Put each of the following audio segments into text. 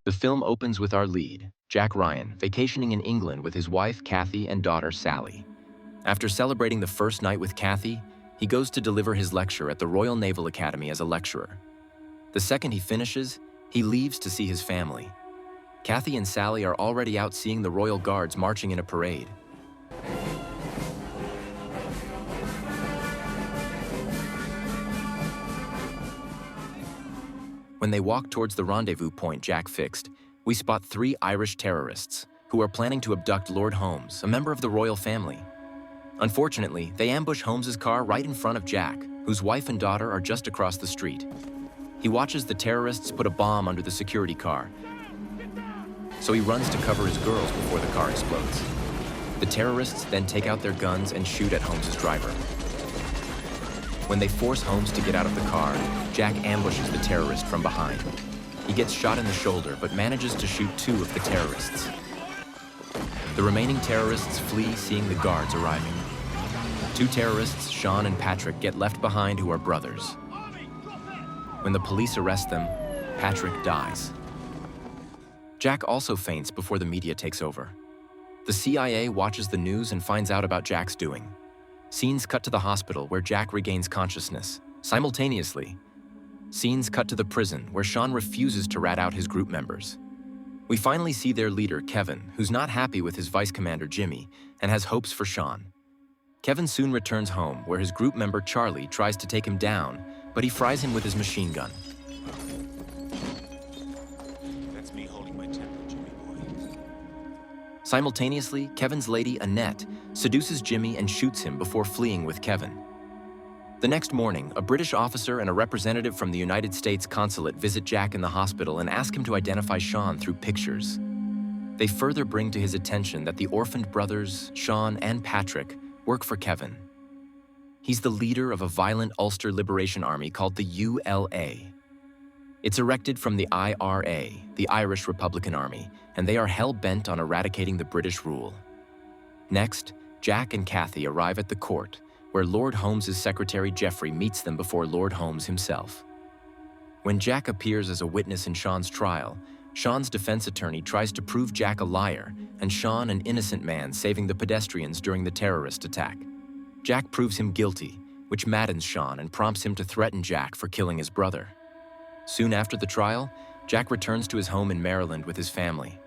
The film opens with our lead, Jack Ryan, vacationing in England with his wife, Kathy, and daughter, Sally. After celebrating the first night with Kathy, he goes to deliver his lecture at the Royal Naval Academy as a lecturer. The second he finishes, he leaves to see his family. Kathy and Sally are already out seeing the Royal Guards marching in a parade. When they walk towards the rendezvous point Jack fixed, we spot 3 Irish terrorists who are planning to abduct Lord Holmes, a member of the royal family. Unfortunately, they ambush Holmes's car right in front of Jack, whose wife and daughter are just across the street. He watches the terrorists put a bomb under the security car, so he runs to cover his girls before the car explodes. The terrorists then take out their guns and shoot at Holmes's driver. When they force Holmes to get out of the car, Jack ambushes the terrorist from behind. He gets shot in the shoulder, but manages to shoot 2 of the terrorists. The remaining terrorists flee, seeing the guards arriving. 2 terrorists, Sean and Patrick, get left behind, who are brothers. When the police arrest them, Patrick dies. Jack also faints before the media takes over. The CIA watches the news and finds out about Jack's doing. Scenes cut to the hospital, where Jack regains consciousness. Simultaneously, scenes cut to the prison, where Sean refuses to rat out his group members. We finally see their leader, Kevin, who's not happy with his vice commander, Jimmy, and has hopes for Sean. Kevin soon returns home, where his group member, Charlie, tries to take him down, but he fries him with his machine gun. That's me holding my temper, Jimmy boy. Simultaneously, Kevin's lady, Annette, seduces Jimmy and shoots him before fleeing with Kevin. The next morning, a British officer and a representative from the United States consulate visit Jack in the hospital and ask him to identify Sean through pictures. They further bring to his attention that the orphaned brothers, Sean and Patrick, work for Kevin. He's the leader of a violent Ulster Liberation Army called the ULA. It's erected from the IRA, the Irish Republican Army, and they are hell-bent on eradicating the British rule. Next, Jack and Kathy arrive at the court, where Lord Holmes's secretary Geoffrey meets them before Lord Holmes himself. When Jack appears as a witness in Sean's trial, Sean's defense attorney tries to prove Jack a liar and Sean an innocent man saving the pedestrians during the terrorist attack. Jack proves him guilty, which maddens Sean and prompts him to threaten Jack for killing his brother. Soon after the trial, Jack returns to his home in Maryland with his family.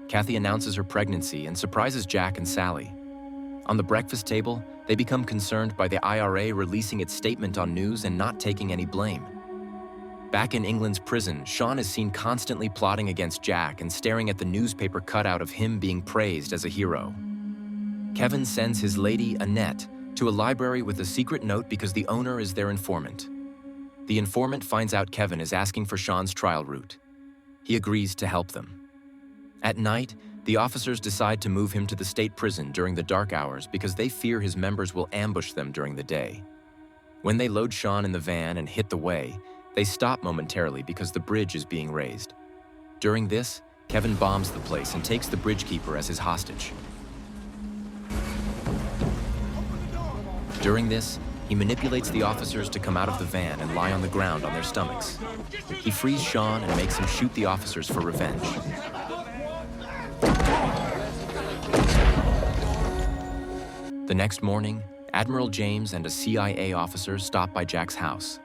Kathy announces her pregnancy and surprises Jack and Sally. On the breakfast table, they become concerned by the IRA releasing its statement on news and not taking any blame. Back in England's prison, Sean is seen constantly plotting against Jack and staring at the newspaper cutout of him being praised as a hero. Kevin sends his lady, Annette, to a library with a secret note because the owner is their informant. The informant finds out Kevin is asking for Sean's trial route. He agrees to help them. At night, the officers decide to move him to the state prison during the dark hours because they fear his members will ambush them during the day. When they load Sean in the van and hit the way, they stop momentarily because the bridge is being raised. During this, Kevin bombs the place and takes the bridgekeeper as his hostage. During this, he manipulates the officers to come out of the van and lie on the ground on their stomachs. He frees Sean and makes him shoot the officers for revenge. The next morning, Admiral James and a CIA officer stop by Jack's house.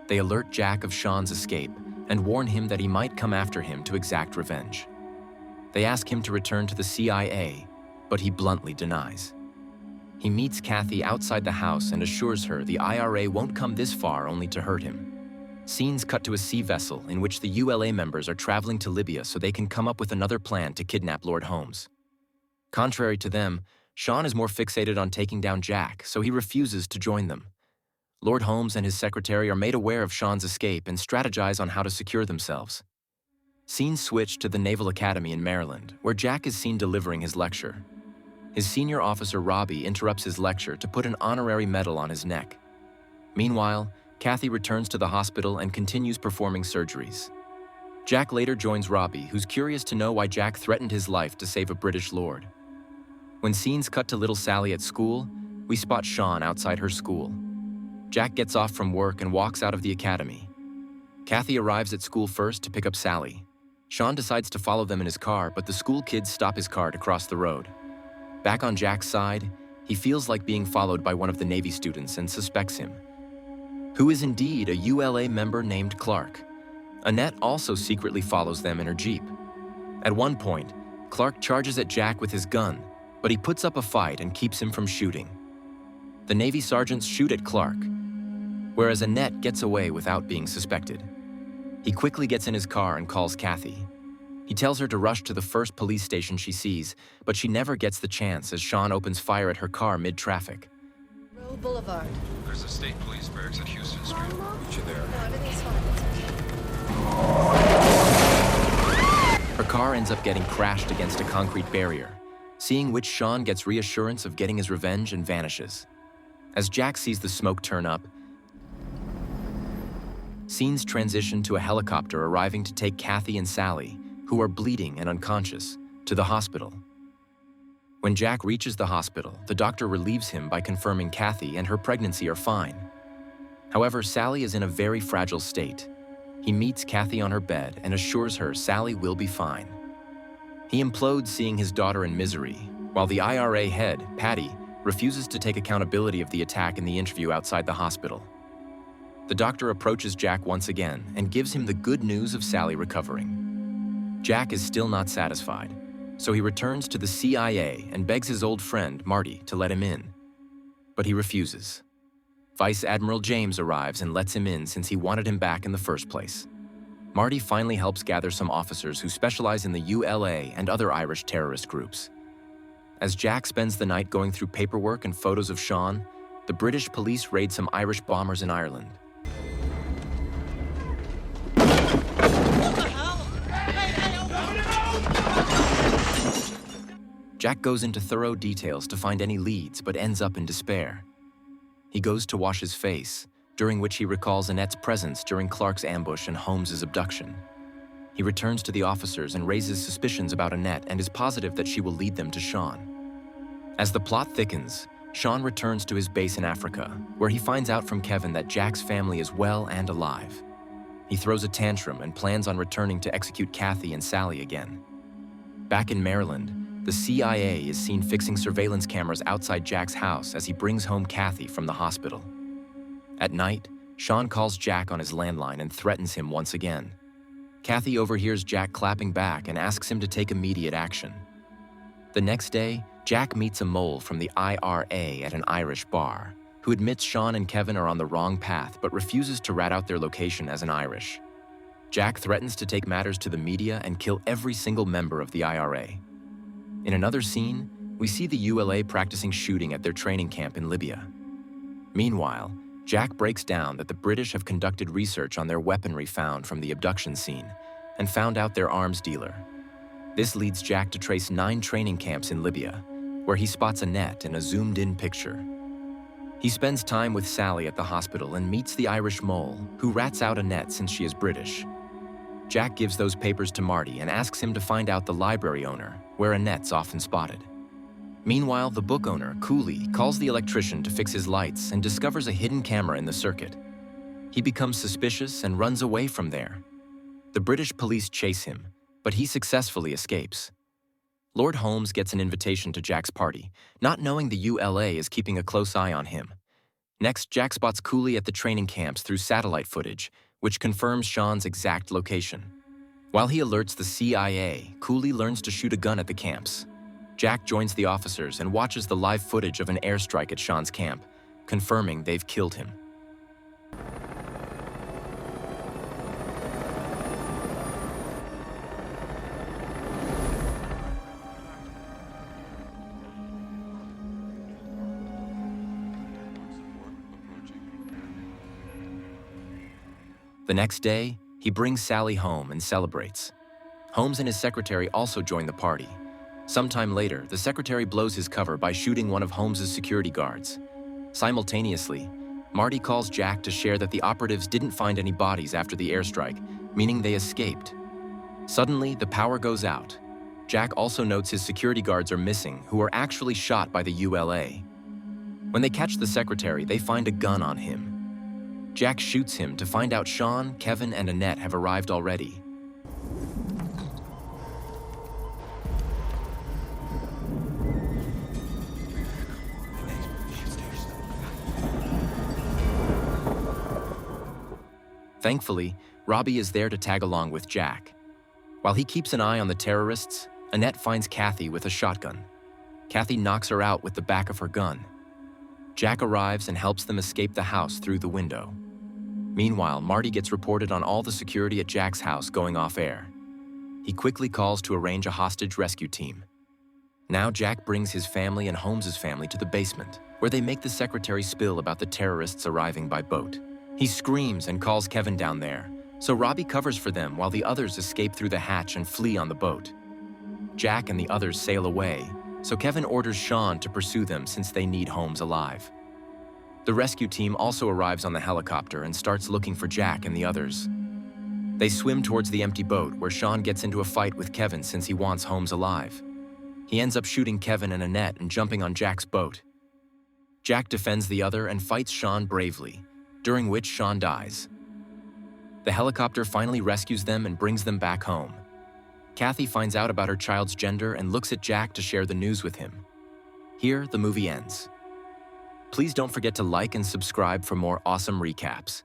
They alert Jack of Sean's escape and warn him that he might come after him to exact revenge. They ask him to return to the CIA, but he bluntly denies. He meets Kathy outside the house and assures her the IRA won't come this far only to hurt him. Scenes cut to a sea vessel in which the ULA members are traveling to Libya so they can come up with another plan to kidnap Lord Holmes. Contrary to them, Sean is more fixated on taking down Jack, so he refuses to join them. Lord Holmes and his secretary are made aware of Sean's escape and strategize on how to secure themselves. Scenes switch to the Naval Academy in Maryland, where Jack is seen delivering his lecture. His senior officer, Robbie, interrupts his lecture to put an honorary medal on his neck. Meanwhile, Kathy returns to the hospital and continues performing surgeries. Jack later joins Robbie, who's curious to know why Jack threatened his life to save a British lord. When scenes cut to little Sally at school, we spot Sean outside her school. Jack gets off from work and walks out of the academy. Kathy arrives at school first to pick up Sally. Sean decides to follow them in his car, but the school kids stop his car to cross the road. Back on Jack's side, he feels like being followed by one of the Navy students and suspects him, who is indeed a ULA member named Clark. Annette also secretly follows them in her Jeep. At one point, Clark charges at Jack with his gun, but he puts up a fight and keeps him from shooting. The Navy sergeants shoot at Clark, whereas Annette gets away without being suspected. He quickly gets in his car and calls Kathy. He tells her to rush to the first police station she sees, but she never gets the chance as Sean opens fire at her car mid-traffic. Road Boulevard. There's a state police barracks at Houston Street. Meet you there. No, everything's fine. Her car ends up getting crashed against a concrete barrier, seeing which Sean gets reassurance of getting his revenge and vanishes. As Jack sees the smoke turn up, scenes transition to a helicopter arriving to take Kathy and Sally, who are bleeding and unconscious, to the hospital. When Jack reaches the hospital, the doctor relieves him by confirming Kathy and her pregnancy are fine. However, Sally is in a very fragile state. He meets Kathy on her bed and assures her Sally will be fine. He implodes seeing his daughter in misery, while the IRA head, Patty, refuses to take accountability of the attack in the interview outside the hospital. The doctor approaches Jack once again and gives him the good news of Sally recovering. Jack is still not satisfied, so he returns to the CIA and begs his old friend, Marty, to let him in. But he refuses. Vice Admiral James arrives and lets him in since he wanted him back in the first place. Marty finally helps gather some officers who specialize in the ULA and other Irish terrorist groups. As Jack spends the night going through paperwork and photos of Sean, the British police raid some Irish bombers in Ireland. Jack goes into thorough details to find any leads, but ends up in despair. He goes to wash his face, during which he recalls Annette's presence during Clark's ambush and Holmes's abduction. He returns to the officers and raises suspicions about Annette and is positive that she will lead them to Sean. As the plot thickens, Sean returns to his base in Africa, where he finds out from Kevin that Jack's family is well and alive. He throws a tantrum and plans on returning to execute Kathy and Sally again. Back in Maryland, the CIA is seen fixing surveillance cameras outside Jack's house as he brings home Kathy from the hospital. At night, Sean calls Jack on his landline and threatens him once again. Kathy overhears Jack clapping back and asks him to take immediate action. The next day, Jack meets a mole from the IRA at an Irish bar, who admits Sean and Kevin are on the wrong path but refuses to rat out their location as an Irish. Jack threatens to take matters to the media and kill every single member of the IRA. In another scene, we see the ULA practicing shooting at their training camp in Libya. Meanwhile, Jack breaks down that the British have conducted research on their weaponry found from the abduction scene and found out their arms dealer. This leads Jack to trace 9 training camps in Libya, where he spots Annette in a zoomed-in picture. He spends time with Sally at the hospital and meets the Irish mole, who rats out Annette since she is British. Jack gives those papers to Marty and asks him to find out the library owner, where Annette's often spotted. Meanwhile, the book owner, Cooley, calls the electrician to fix his lights and discovers a hidden camera in the circuit. He becomes suspicious and runs away from there. The British police chase him, but he successfully escapes. Lord Holmes gets an invitation to Jack's party, not knowing the ULA is keeping a close eye on him. Next, Jack spots Cooley at the training camps through satellite footage, which confirms Sean's exact location. While he alerts the CIA, Cooley learns to shoot a gun at the camps. Jack joins the officers and watches the live footage of an airstrike at Sean's camp, confirming they've killed him. The next day, he brings Sally home and celebrates. Holmes and his secretary also join the party. Sometime later, the secretary blows his cover by shooting one of Holmes's security guards. Simultaneously, Marty calls Jack to share that the operatives didn't find any bodies after the airstrike, meaning they escaped. Suddenly, the power goes out. Jack also notes his security guards are missing, who are actually shot by the ULA. When they catch the secretary, they find a gun on him. Jack shoots him to find out Sean, Kevin, and Annette have arrived already. Thankfully, Robbie is there to tag along with Jack. While he keeps an eye on the terrorists, Annette finds Kathy with a shotgun. Kathy knocks her out with the back of her gun. Jack arrives and helps them escape the house through the window. Meanwhile, Marty gets reported on all the security at Jack's house going off air. He quickly calls to arrange a hostage rescue team. Now Jack brings his family and Holmes's family to the basement, where they make the secretary spill about the terrorists arriving by boat. He screams and calls Kevin down there, so Robbie covers for them while the others escape through the hatch and flee on the boat. Jack and the others sail away, so Kevin orders Sean to pursue them since they need Holmes alive. The rescue team also arrives on the helicopter and starts looking for Jack and the others. They swim towards the empty boat where Sean gets into a fight with Kevin since he wants Holmes alive. He ends up shooting Kevin and Annette and jumping on Jack's boat. Jack defends the other and fights Sean bravely, during which Sean dies. The helicopter finally rescues them and brings them back home. Kathy finds out about her child's gender and looks at Jack to share the news with him. Here, the movie ends. Please don't forget to like and subscribe for more awesome recaps.